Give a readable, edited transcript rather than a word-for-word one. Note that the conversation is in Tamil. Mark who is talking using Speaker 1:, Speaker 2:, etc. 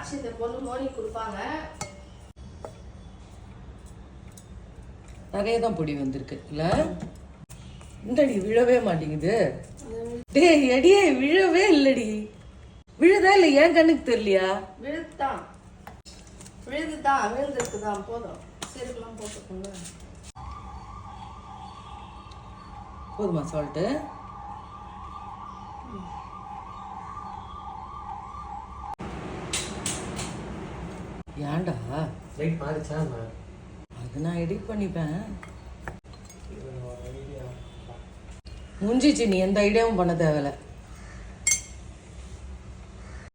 Speaker 1: அரைச்சி இந்த பொண்ணு மோனி கொடுப்பாங்க.
Speaker 2: நிறைய தான் பொடி வந்திருக்கு இல்ல? இந்தடி விழவே மாட்டேங்குது. டேய் எடியே விழவே இல்லடி. விழுதா இல்லை என் கண்ணுக்கு தெரியலையா?
Speaker 1: விழுந்துதான் விழுந்துருக்குதான். போதும் செருக்குலாம் போட்டுக்கோங்க.
Speaker 2: போதுமா சால்ட்டு? ஏன்டா
Speaker 3: லைட் மாறிச்சா?
Speaker 2: அது நான் எடிட் பண்ணிப்பேன். முடிஞ்சிச்சு, நீ எந்த ஐடியாவும் பண்ண தேவையில்ல.